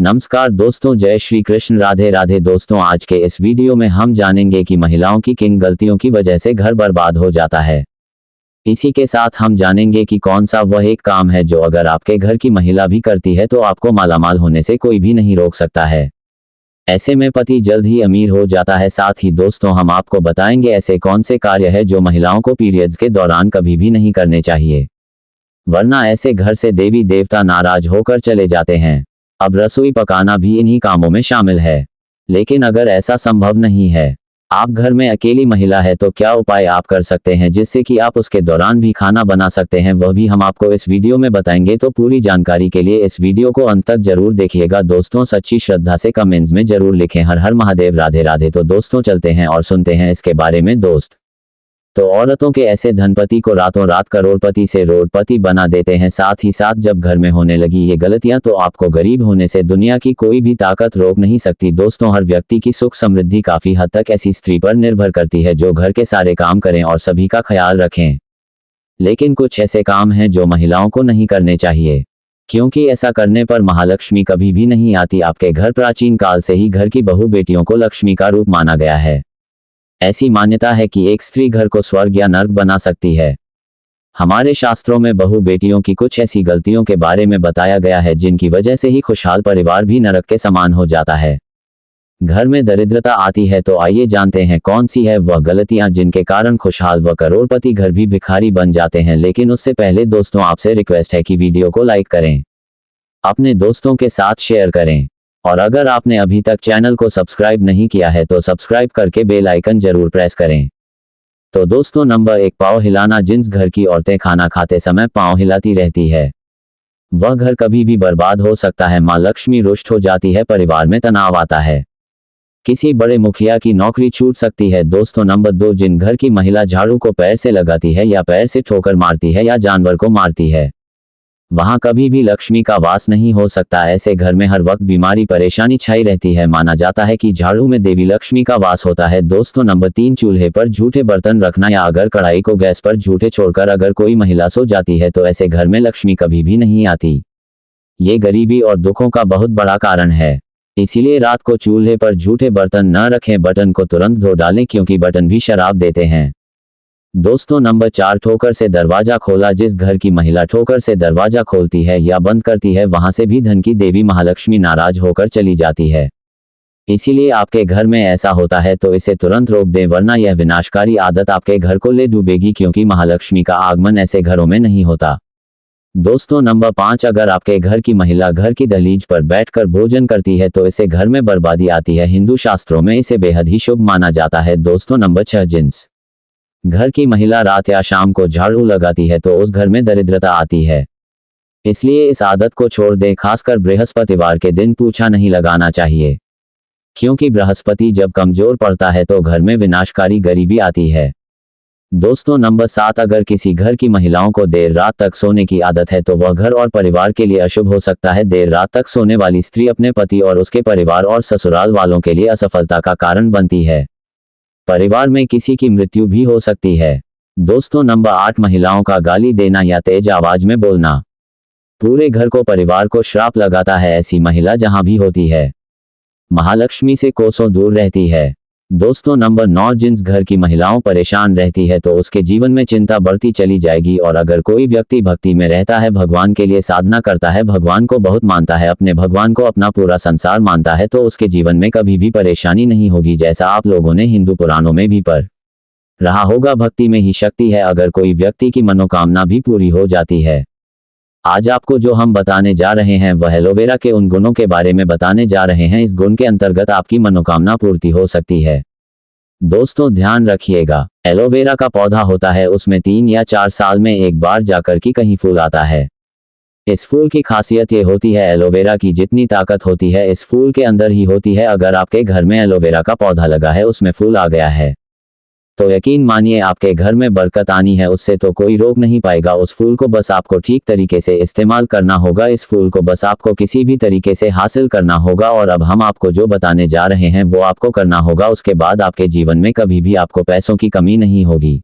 नमस्कार दोस्तों, जय श्री कृष्ण, राधे राधे। दोस्तों, आज के इस वीडियो में हम जानेंगे कि महिलाओं की किन गलतियों की वजह से घर बर्बाद हो जाता है। इसी के साथ हम जानेंगे कि कौन सा वह एक काम है जो अगर आपके घर की महिला भी करती है तो आपको मालामाल होने से कोई भी नहीं रोक सकता है। ऐसे में पति जल्द ही अमीर हो जाता है। साथ ही दोस्तों, हम आपको बताएंगे ऐसे कौन से कार्य है जो महिलाओं को पीरियड्स के दौरान कभी भी नहीं करने चाहिए, वरना ऐसे घर से देवी देवता नाराज होकर चले जाते हैं। अब रसोई पकाना भी इन्हीं कामों में शामिल है। लेकिन अगर ऐसा संभव नहीं है, आप घर में अकेली महिला है, तो क्या उपाय आप कर सकते हैं जिससे कि आप उसके दौरान भी खाना बना सकते हैं, वह भी हम आपको इस वीडियो में बताएंगे। तो पूरी जानकारी के लिए इस वीडियो को अंत तक जरूर देखिएगा। दोस्तों, सच्ची श्रद्धा से कमेंट्स में जरूर लिखें हर हर महादेव, राधे राधे। तो दोस्तों, चलते हैं और सुनते हैं इसके बारे में। दोस्त, तो औरतों के ऐसे धनपति को रातों रात करोड़पति से रोडपति बना देते हैं। साथ ही साथ जब घर में होने लगी ये गलतियां तो आपको गरीब होने से दुनिया की कोई भी ताकत रोक नहीं सकती। दोस्तों, हर व्यक्ति की सुख समृद्धि काफी हद तक ऐसी स्त्री पर निर्भर करती है जो घर के सारे काम करें और सभी का ख्याल रखें। लेकिन कुछ ऐसे काम हैं जो महिलाओं को नहीं करने चाहिए, क्योंकि ऐसा करने पर महालक्ष्मी कभी भी नहीं आती आपके घर। प्राचीन काल से ही घर की बहू बेटियों को लक्ष्मी का रूप माना गया है। ऐसी मान्यता है कि एक स्त्री घर को स्वर्ग या नर्क बना सकती है। हमारे शास्त्रों में बहू बेटियों की कुछ ऐसी गलतियों के बारे में बताया गया है जिनकी वजह से ही खुशहाल परिवार भी नरक के समान हो जाता है। घर में दरिद्रता आती है, तो आइए जानते हैं कौन सी है वह गलतियां जिनके कारण खुशहाल व करोड़पति घर भी भिखारी बन जाते हैं। लेकिन उससे पहले दोस्तों, आपसे रिक्वेस्ट है कि वीडियो को लाइक करें, अपने दोस्तों के साथ शेयर करें, और अगर आपने अभी तक चैनल को सब्सक्राइब नहीं किया है तो सब्सक्राइब करके बेल आइकन जरूर प्रेस करें। तो दोस्तों, नंबर 1, पाँव हिलाना। जिस घर की औरतें खाना खाते समय पाँव हिलाती रहती है, वह घर कभी भी बर्बाद हो सकता है। माँ लक्ष्मी रुष्ट हो जाती है, परिवार में तनाव आता है, किसी बड़े मुखिया की नौकरी छूट सकती है। दोस्तों, नंबर 2, जिन घर की महिला झाड़ू को पैर से लगाती है या पैर से ठोकर मारती है या जानवर को मारती है, वहां कभी भी लक्ष्मी का वास नहीं हो सकता। ऐसे घर में हर वक्त बीमारी परेशानी छाई रहती है। माना जाता है कि झाड़ू में देवी लक्ष्मी का वास होता है। दोस्तों, नंबर 3, चूल्हे पर झूठे बर्तन रखना या अगर कढ़ाई को गैस पर झूठे छोड़कर अगर कोई महिला सो जाती है तो ऐसे घर में लक्ष्मी कभी भी नहीं आती। ये गरीबी और दुखों का बहुत बड़ा कारण है। इसीलिए रात को चूल्हे पर झूठे बर्तन न रखें, बटन को तुरंत धो डालें, क्योंकि बटन भी शराब देते हैं। दोस्तों, नंबर 4, ठोकर से दरवाजा खोला। जिस घर की महिला ठोकर से दरवाजा खोलती है या बंद करती है, वहां से भी धन की देवी महालक्ष्मी नाराज होकर चली जाती है। इसीलिए आपके घर में ऐसा होता है तो इसे तुरंत रोक दें, वरना यह विनाशकारी आदत आपके घर को ले डूबेगी, क्योंकि महालक्ष्मी का आगमन ऐसे घरों में नहीं होता। दोस्तों, नंबर 5, अगर आपके घर की महिला घर की दहलीज पर बैठकर भोजन करती है तो इसे घर में बर्बादी आती है। हिंदू शास्त्रों में इसे बेहद ही शुभ माना जाता है। दोस्तों, नंबर 6, जिन्स घर की महिला रात या शाम को झाड़ू लगाती है तो उस घर में दरिद्रता आती है। इसलिए इस आदत को छोड़ दें। खासकर बृहस्पतिवार के दिन पोछा नहीं लगाना चाहिए, क्योंकि बृहस्पति जब कमजोर पड़ता है तो घर में विनाशकारी गरीबी आती है। दोस्तों, नंबर 7, अगर किसी घर की महिलाओं को देर रात तक सोने की आदत है तो वह घर और परिवार के लिए अशुभ हो सकता है। देर रात तक सोने वाली स्त्री अपने पति और उसके परिवार और ससुराल वालों के लिए असफलता का कारण बनती है। परिवार में किसी की मृत्यु भी हो सकती है। दोस्तों, नंबर 8, महिलाओं का गाली देना या तेज आवाज में बोलना पूरे घर को परिवार को श्राप लगाता है। ऐसी महिला जहां भी होती है, महालक्ष्मी से कोसों दूर रहती है। दोस्तों, नंबर 9, जिस घर की महिलाओं परेशान रहती है तो उसके जीवन में चिंता बढ़ती चली जाएगी। और अगर कोई व्यक्ति भक्ति में रहता है, भगवान के लिए साधना करता है, भगवान को बहुत मानता है, अपने भगवान को अपना पूरा संसार मानता है, तो उसके जीवन में कभी भी परेशानी नहीं होगी। जैसा आप लोगों ने हिंदू पुराणों में भी पढ़ रहा होगा, भक्ति में ही शक्ति है। अगर कोई व्यक्ति की मनोकामना भी पूरी हो जाती है। आज आपको जो हम बताने जा रहे हैं वह एलोवेरा के उन गुणों के बारे में बताने जा रहे हैं। इस गुण के अंतर्गत आपकी मनोकामना पूर्ति हो सकती है। दोस्तों, ध्यान रखिएगा, एलोवेरा का पौधा होता है, उसमें 3 या 4 साल में एक बार जाकर के कहीं फूल आता है। इस फूल की खासियत ये होती है, एलोवेरा की जितनी ताकत होती है इस फूल के अंदर ही होती है। अगर आपके घर में एलोवेरा का पौधा लगा है, उसमें फूल आ गया है, तो यकीन मानिए आपके घर में बरकत आनी है, उससे तो कोई रोक नहीं पाएगा। उस फूल को बस आपको ठीक तरीके से इस्तेमाल करना होगा। इस फूल को बस आपको किसी भी तरीके से हासिल करना होगा। और अब हम आपको जो बताने जा रहे हैं वो आपको करना होगा। उसके बाद आपके जीवन में कभी भी आपको पैसों की कमी नहीं होगी।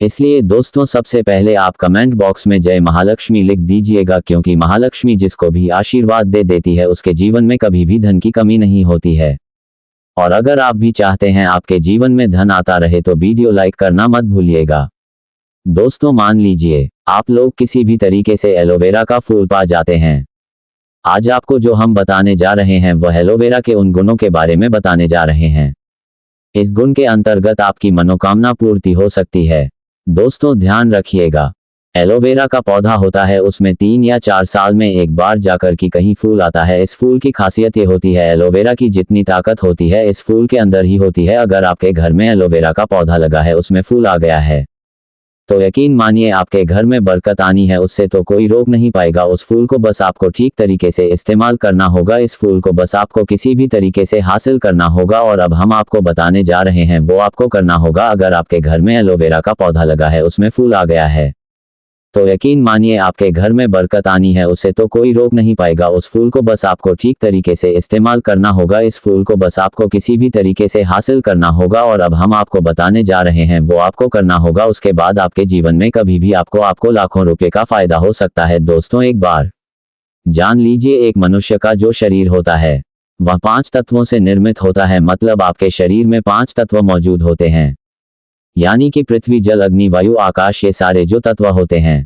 इसलिए दोस्तों सबसे पहले आप कमेंट बॉक्स में जय महालक्ष्मी लिख दीजिएगा, क्योंकि महालक्ष्मी जिसको भी आशीर्वाद दे देती है उसके जीवन में कभी भी धन की कमी नहीं होती है। और अगर आप भी चाहते हैं आपके जीवन में धन आता रहे तो वीडियो लाइक करना मत भूलिएगा। दोस्तों मान लीजिए आप लोग किसी भी तरीके से एलोवेरा का फूल पा जाते हैं। आज आपको जो हम बताने जा रहे हैं वह एलोवेरा के उन गुणों के बारे में बताने जा रहे हैं। इस गुण के अंतर्गत आपकी मनोकामना पूर्ति हो सकती है। दोस्तों ध्यान रखिएगा, एलोवेरा का पौधा होता है, उसमें 3 या 4 साल में एक बार जाकर कि कहीं फूल आता है। इस फूल की खासियत ये होती है, एलोवेरा की जितनी ताकत होती है इस फूल के अंदर ही होती है। अगर आपके घर में एलोवेरा का पौधा लगा है, उसमें फूल आ गया है, तो यकीन मानिए आपके घर में बरकत आनी है, उससे तो कोई रोक नहीं पाएगा। उस फूल को बस आपको ठीक तरीके से इस्तेमाल करना होगा। इस फूल को बस आपको किसी भी तरीके से हासिल करना होगा। और अब हम आपको बताने जा रहे हैं वो आपको करना होगा। अगर आपके घर में एलोवेरा का पौधा लगा है, उसमें फूल आ गया है, तो यकीन मानिए आपके घर में बरकत आनी है, उससे तो कोई रोक नहीं पाएगा। उस फूल को बस आपको ठीक तरीके से इस्तेमाल करना होगा। इस फूल को बस आपको किसी भी तरीके से हासिल करना होगा। और अब हम आपको बताने जा रहे हैं वो आपको करना होगा। उसके बाद आपके जीवन में कभी भी आपको लाखों रुपए का फायदा हो सकता है। दोस्तों एक बार जान लीजिए, एक मनुष्य का जो शरीर होता है वह 5 तत्वों से निर्मित होता है। मतलब आपके शरीर में 5 तत्व मौजूद होते हैं, यानी कि पृथ्वी, जल, अग्नि, वायु, आकाश, ये सारे जो तत्व होते हैं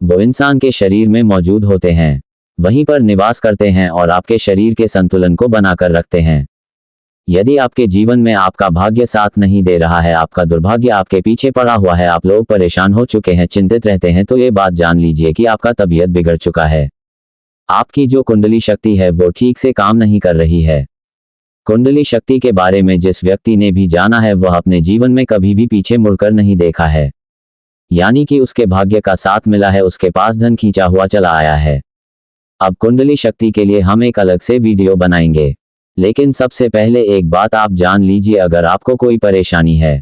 वो इंसान के शरीर में मौजूद होते हैं, वहीं पर निवास करते हैं और आपके शरीर के संतुलन को बनाकर रखते हैं। यदि आपके जीवन में आपका भाग्य साथ नहीं दे रहा है, आपका दुर्भाग्य आपके पीछे पड़ा हुआ है, आप लोग परेशान हो चुके हैं, चिंतित रहते हैं, तो ये बात जान लीजिए कि आपका तबीयत बिगड़ चुका है। आपकी जो कुंडली शक्ति है वो ठीक से काम नहीं कर रही है। कुंडली शक्ति के बारे में जिस व्यक्ति ने भी जाना है वह अपने जीवन में कभी भी पीछे मुड़कर नहीं देखा है, यानी कि उसके भाग्य का साथ मिला है, उसके पास धन खींचा हुआ चला आया है। अब कुंडली शक्ति के लिए हम एक अलग से वीडियो बनाएंगे, लेकिन सबसे पहले एक बात आप जान लीजिए, अगर आपको कोई परेशानी है,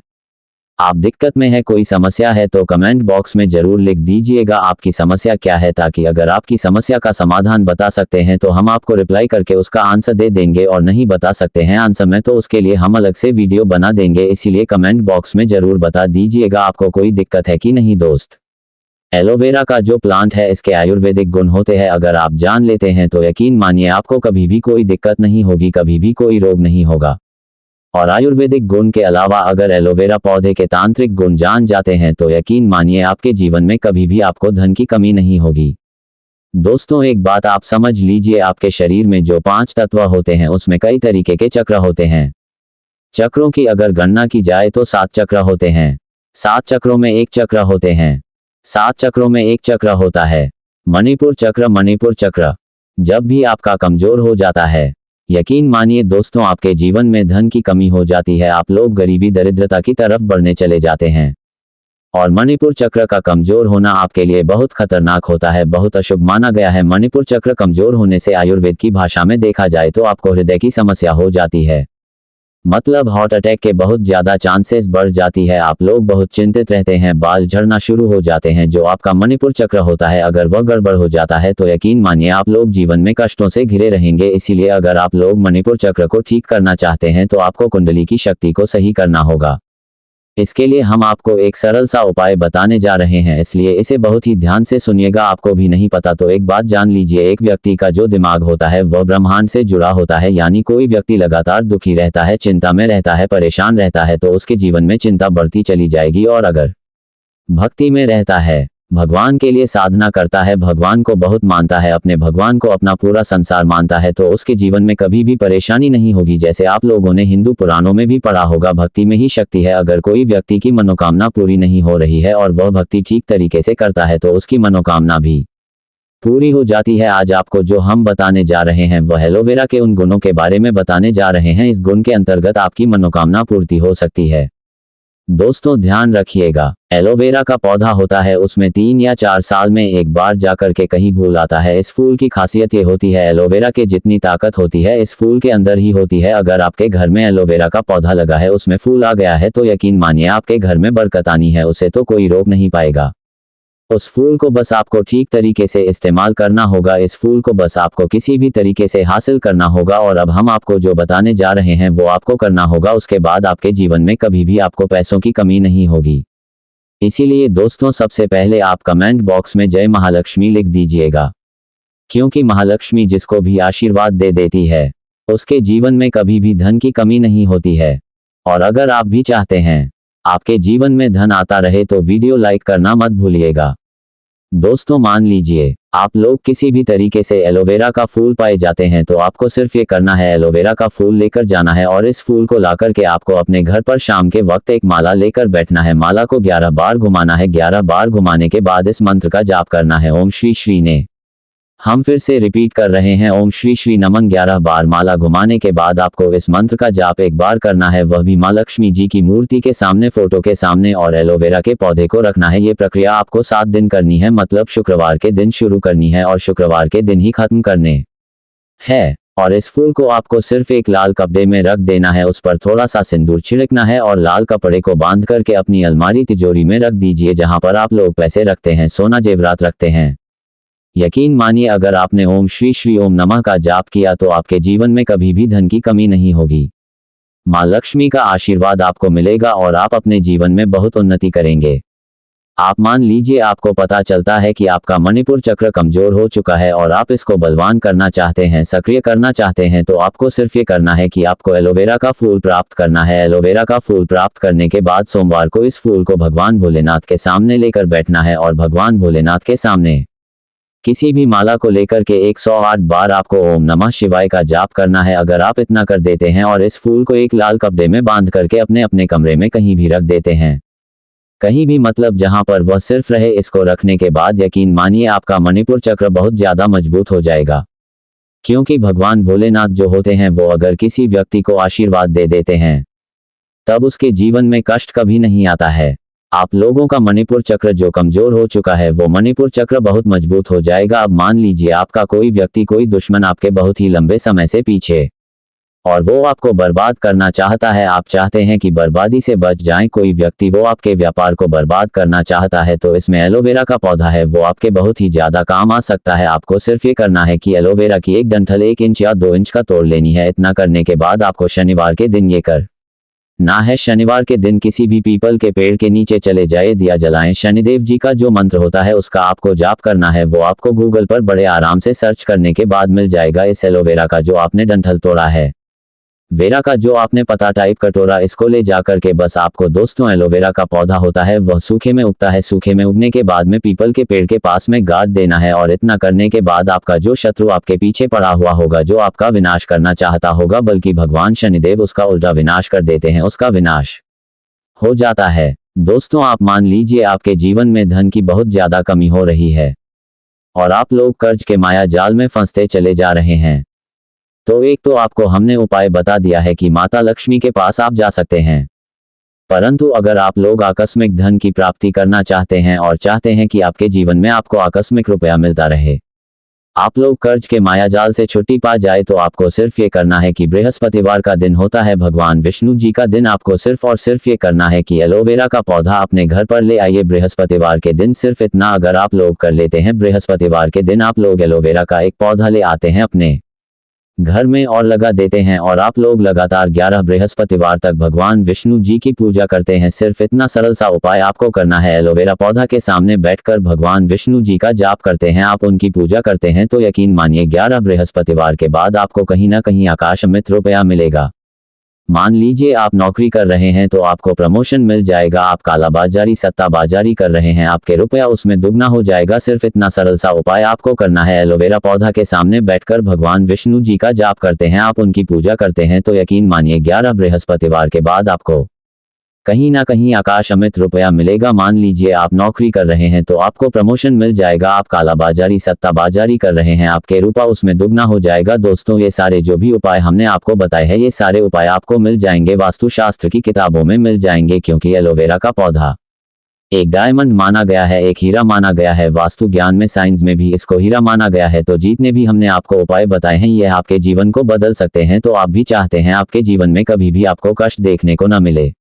आप दिक्कत में है, कोई समस्या है, तो कमेंट बॉक्स में जरूर लिख दीजिएगा आपकी समस्या क्या है, ताकि अगर आपकी समस्या का समाधान बता सकते हैं तो हम आपको रिप्लाई करके उसका आंसर दे देंगे, और नहीं बता सकते हैं आंसर में तो उसके लिए हम अलग से वीडियो बना देंगे। इसीलिए कमेंट बॉक्स में जरूर बता दीजिएगा आपको कोई दिक्कत है कि नहीं। दोस्त एलोवेरा का जो प्लांट है इसके आयुर्वेदिक गुण होते हैं, अगर आप जान लेते हैं तो यकीन मानिए आपको कभी भी कोई दिक्कत नहीं होगी, कभी भी कोई रोग नहीं होगा। और आयुर्वेदिक गुण के अलावा अगर एलोवेरा पौधे के तांत्रिक गुण जान जाते हैं तो यकीन मानिए आपके जीवन में कभी भी आपको धन की कमी नहीं होगी। दोस्तों एक बात आप समझ लीजिए, आपके शरीर में जो 5 तत्व होते हैं उसमें कई तरीके के चक्र होते हैं। चक्रों की अगर गणना की जाए तो 7 चक्र होते हैं। 7 चक्रों में एक चक्र होते हैं। 7 चक्रों में एक चक्र होता है मणिपुर चक्र। मणिपुर चक्र जब भी आपका कमजोर हो जाता है, यकीन मानिए दोस्तों आपके जीवन में धन की कमी हो जाती है, आप लोग गरीबी दरिद्रता की तरफ बढ़ने चले जाते हैं। और मणिपुर चक्र का कमजोर होना आपके लिए बहुत खतरनाक होता है, बहुत अशुभ माना गया है। मणिपुर चक्र कमजोर होने से आयुर्वेद की भाषा में देखा जाए तो आपको हृदय की समस्या हो जाती है, मतलब हार्ट अटैक के बहुत ज्यादा चांसेस बढ़ जाती है। आप लोग बहुत चिंतित रहते हैं, बाल झड़ना शुरू हो जाते हैं, जो आपका मणिपुर चक्र होता है अगर वह गड़बड़ हो जाता है तो यकीन मानिए आप लोग जीवन में कष्टों से घिरे रहेंगे। इसीलिए अगर आप लोग मणिपुर चक्र को ठीक करना चाहते हैं तो आपको कुंडली की शक्ति को सही करना होगा। इसके लिए हम आपको एक सरल सा उपाय बताने जा रहे हैं, इसलिए इसे बहुत ही ध्यान से सुनिएगा। आपको भी नहीं पता तो एक बात जान लीजिए, एक व्यक्ति का जो दिमाग होता है वह ब्रह्मांड से जुड़ा होता है, यानी कोई व्यक्ति लगातार दुखी रहता है, चिंता में रहता है, परेशान रहता है तो उसके जीवन में चिंता बढ़ती चली जाएगी। और अगर भक्ति में रहता है, भगवान के लिए साधना करता है, भगवान को बहुत मानता है, अपने भगवान को अपना पूरा संसार मानता है, तो उसके जीवन में कभी भी परेशानी नहीं होगी। जैसे आप लोगों ने हिंदू पुराणों में भी पढ़ा होगा, भक्ति में ही शक्ति है। अगर कोई व्यक्ति की मनोकामना पूरी नहीं हो रही है और वह भक्ति ठीक तरीके से करता है तो उसकी मनोकामना भी पूरी हो जाती है। आज आपको जो हम बताने जा रहे हैं वह एलोवेरा के उन गुणों के बारे में बताने जा रहे हैं। इस गुण के अंतर्गत आपकी मनोकामना पूर्ति हो सकती है। दोस्तों ध्यान रखिएगा, एलोवेरा का पौधा होता है, उसमें 3 या 4 साल में एक बार जाकर के कहीं फूल आता है। इस फूल की खासियत ये होती है, एलोवेरा के जितनी ताकत होती है इस फूल के अंदर ही होती है। अगर आपके घर में एलोवेरा का पौधा लगा है, उसमें फूल आ गया है, तो यकीन मानिए आपके घर में बरकत आनी है, उसे तो कोई रोक नहीं पाएगा। उस फूल को बस आपको ठीक तरीके से इस्तेमाल करना होगा। इस फूल को बस आपको किसी भी तरीके से हासिल करना होगा। और अब हम आपको जो बताने जा रहे हैं वो आपको करना होगा। उसके बाद आपके जीवन में कभी भी आपको पैसों की कमी नहीं होगी। इसीलिए दोस्तों सबसे पहले आप कमेंट बॉक्स में जय महालक्ष्मी लिख दीजिएगा, क्योंकि महालक्ष्मी जिसको भी आशीर्वाद दे देती है उसके जीवन में कभी भी धन की कमी नहीं होती है। और अगर आप भी चाहते हैं आपके जीवन में धन आता रहे तो वीडियो लाइक करना मत भूलिएगा। दोस्तों मान लीजिए आप लोग किसी भी तरीके से एलोवेरा का फूल पाए जाते हैं तो आपको सिर्फ ये करना है, एलोवेरा का फूल लेकर जाना है और इस फूल को ला करके आपको अपने घर पर शाम के वक्त एक माला लेकर बैठना है। माला को 11 बार घुमाना है। 11 बार घुमाने के बाद इस मंत्र का जाप करना है, ओम श्री श्री ने। हम फिर से रिपीट कर रहे हैं, ओम श्री श्री नमन। 11 बार माला घुमाने के बाद आपको इस मंत्र का जाप एक बार करना है, वह भी मां लक्ष्मी जी की मूर्ति के सामने, फोटो के सामने, और एलोवेरा के पौधे को रखना है। ये प्रक्रिया आपको 7 दिन करनी है, मतलब शुक्रवार के दिन शुरू करनी है और शुक्रवार के दिन ही खत्म करने है। और इस फूल को आपको सिर्फ एक लाल कपड़े में रख देना है, उस पर थोड़ा सा सिंदूर छिड़कना है और लाल कपड़े को बांध करके अपनी अलमारी तिजोरी में रख दीजिए, जहां पर आप लोग पैसे रखते हैं, सोना जेवरात रखते हैं। यकीन मानिए अगर आपने ओम श्री श्री ओम नमः का जाप किया तो आपके जीवन में कभी भी धन की कमी नहीं होगी। मां लक्ष्मी का आशीर्वाद आपको मिलेगा और आप अपने जीवन में बहुत उन्नति करेंगे। आप मान लीजिए आपको पता चलता है कि आपका मणिपुर चक्र कमजोर हो चुका है और आप इसको बलवान करना चाहते हैं, सक्रिय करना चाहते हैं, तो आपको सिर्फ ये करना है कि आपको एलोवेरा का फूल प्राप्त करना है। एलोवेरा का फूल प्राप्त करने के बाद सोमवार को इस फूल को भगवान भोलेनाथ के सामने लेकर बैठना है और भगवान भोलेनाथ के सामने किसी भी माला को लेकर के 108 बार आपको ओम नमः शिवाय का जाप करना है। अगर आप इतना कर देते हैं और इस फूल को एक लाल कपड़े में बांध करके अपने अपने कमरे में कहीं भी रख देते हैं, कहीं भी मतलब जहां पर वह सिर्फ रहे, इसको रखने के बाद यकीन मानिए आपका मणिपुर चक्र बहुत ज्यादा मजबूत हो जाएगा। क्योंकि भगवान भोलेनाथ जो होते हैं वो अगर किसी व्यक्ति को आशीर्वाद दे देते हैं तब उसके जीवन में कष्ट कभी नहीं आता है। आप लोगों का मणिपुर चक्र जो कमजोर हो चुका है वो मणिपुर चक्र बहुत मजबूत हो जाएगा। अब मान लीजिए आपका कोई व्यक्ति, कोई दुश्मन आपके बहुत ही लंबे समय से पीछे और वो आपको बर्बाद करना चाहता है, आप चाहते हैं कि बर्बादी से बच जाएं। कोई व्यक्ति वो आपके व्यापार को बर्बाद करना चाहता है तो इसमें एलोवेरा का पौधा है, वो आपके बहुत ही ज्यादा काम आ सकता है। आपको सिर्फ ये करना है कि एलोवेरा की एक डंठल 1 इंच या 2 इंच का तोड़ लेनी है। इतना करने के बाद आपको शनिवार के दिन ये कर ना है। शनिवार के दिन किसी भी पीपल के पेड़ के नीचे चले जाए, दिया जलाएं। शनिदेव जी का जो मंत्र होता है उसका आपको जाप करना है, वो आपको गूगल पर बड़े आराम से सर्च करने के बाद मिल जाएगा। इस एलोवेरा का जो आपने डंठल तोड़ा है, वेरा का जो आपने पता टाइप कटोरा, इसको ले जाकर के बस आपको दोस्तों, एलोवेरा का पौधा होता है वह सूखे में उगता है। सूखे में उगने के बाद में पीपल के पेड़ के पास में गाड़ देना है और इतना करने के बाद आपका जो शत्रु आपके पीछे पड़ा हुआ होगा, जो आपका विनाश करना चाहता होगा, बल्कि भगवान शनिदेव उसका उल्टा विनाश कर देते हैं, उसका विनाश हो जाता है। दोस्तों आप मान लीजिए आपके जीवन में धन की बहुत ज्यादा कमी हो रही है और आप लोग कर्ज के माया जाल में फंसते चले जा रहे हैं, तो एक तो आपको हमने उपाय बता दिया है कि माता लक्ष्मी के पास आप जा सकते हैं। परंतु अगर आप लोग आकस्मिक धन की प्राप्ति करना चाहते हैं और चाहते हैं कि आपके जीवन में आपको आकस्मिक रुपया मिलता रहे, आप लोग कर्ज के मायाजाल से छुट्टी पा जाए, तो आपको सिर्फ ये करना है कि बृहस्पतिवार का दिन होता है भगवान विष्णु जी का दिन, आपको सिर्फ और सिर्फ ये करना है कि एलोवेरा का पौधा अपने घर पर ले आइए बृहस्पतिवार के दिन। सिर्फ इतना अगर आप लोग कर लेते हैं, बृहस्पतिवार के दिन आप लोग एलोवेरा का एक पौधा ले आते हैं अपने घर में और लगा देते हैं और आप लोग लगातार 11 बृहस्पतिवार तक भगवान विष्णु जी की पूजा करते हैं। सिर्फ इतना सरल सा उपाय आपको करना है, एलोवेरा पौधा के सामने बैठकर भगवान विष्णु जी का जाप करते हैं, आप उनकी पूजा करते हैं, तो यकीन मानिए 11 बृहस्पतिवार के बाद आपको कहीं ना कहीं आकाश अमृत रुपया मिलेगा। मान लीजिए आप नौकरी कर रहे हैं तो आपको प्रमोशन मिल जाएगा, आप कालाबाजारी सट्टाबाजारी कर रहे हैं, आपके रुपया उसमें दुगना हो जाएगा। सिर्फ इतना सरल सा उपाय आपको करना है, एलोवेरा पौधा के सामने बैठकर भगवान विष्णु जी का जाप करते हैं, आप उनकी पूजा करते हैं, तो यकीन मानिए 11 बृहस्पतिवार के बाद आपको कहीं ना कहीं आकाश अमृत रुपया मिलेगा। मान लीजिए आप नौकरी कर रहे हैं तो आपको प्रमोशन मिल जाएगा, आप कालाबाजारी सट्टाबाजारी कर रहे हैं, आपके रुपया उसमें दुगना हो जाएगा। दोस्तों ये सारे जो भी उपाय हमने आपको बताए हैं, ये सारे उपाय आपको मिल जाएंगे, वास्तुशास्त्र की किताबों में मिल जाएंगे, क्योंकि एलोवेरा का पौधा एक डायमंड माना गया है, एक हीरा माना गया है, वास्तु ज्ञान में साइंस में भी इसको हीरा माना गया है। तो जितने भी हमने आपको उपाय बताए हैं ये आपके जीवन को बदल सकते हैं। तो आप भी चाहते हैं आपके जीवन में कभी भी आपको कष्ट देखने को न मिले,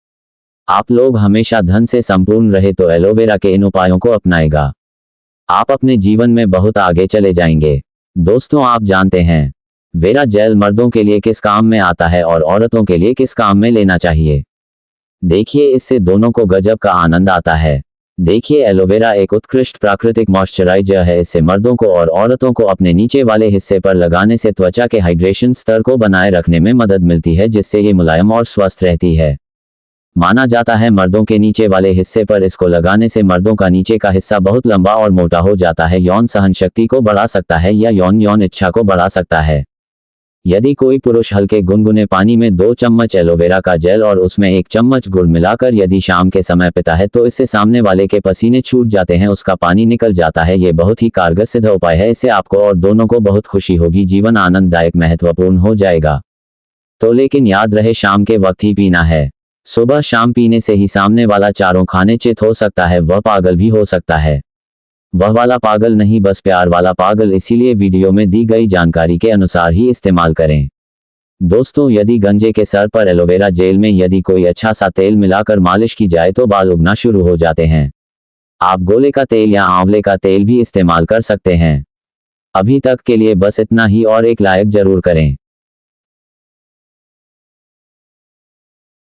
आप लोग हमेशा धन से संपूर्ण रहे, तो एलोवेरा के इन उपायों को अपनाएगा, आप अपने जीवन में बहुत आगे चले जाएंगे। दोस्तों आप जानते हैं वेरा जेल मर्दों के लिए किस काम में आता है और औरतों के लिए किस काम में लेना चाहिए? देखिए इससे दोनों को गजब का आनंद आता है। देखिए, एलोवेरा एक उत्कृष्ट प्राकृतिक मॉइस्चराइजर है। इससे मर्दों को और औरतों को अपने नीचे वाले हिस्से पर लगाने से त्वचा के हाइड्रेशन स्तर को बनाए रखने में मदद मिलती है, जिससे ये मुलायम और स्वस्थ रहती है। माना जाता है मर्दों के नीचे वाले हिस्से पर इसको लगाने से मर्दों का नीचे का हिस्सा बहुत लंबा और मोटा हो जाता है, यौन सहनशक्ति को बढ़ा सकता है या यौन इच्छा को बढ़ा सकता है। यदि कोई पुरुष हल्के गुनगुने पानी में 2 चम्मच एलोवेरा का जेल और उसमें 1 चम्मच गुड़ मिलाकर यदि शाम के समय पीता है तो इससे सामने वाले के पसीने छूट जाते हैं, उसका पानी निकल जाता है। ये बहुत ही कारगर सिद्ध उपाय है। इससे आपको और दोनों को बहुत खुशी होगी, जीवन आनंददायक महत्वपूर्ण हो जाएगा। तो लेकिन याद रहे, शाम के वक्त ही पीना है। सुबह शाम पीने से ही सामने वाला चारों खाने चित हो सकता है, वह पागल भी हो सकता है। वह वाला पागल नहीं, बस प्यार वाला पागल। इसीलिए वीडियो में दी गई जानकारी के अनुसार ही इस्तेमाल करें। दोस्तों, यदि गंजे के सर पर एलोवेरा जेल में यदि कोई अच्छा सा तेल मिलाकर मालिश की जाए तो बाल उगना शुरू हो जाते हैं। आप गोले का तेल या आंवले का तेल भी इस्तेमाल कर सकते हैं। अभी तक के लिए बस इतना ही, और एक लाइक जरूर करें।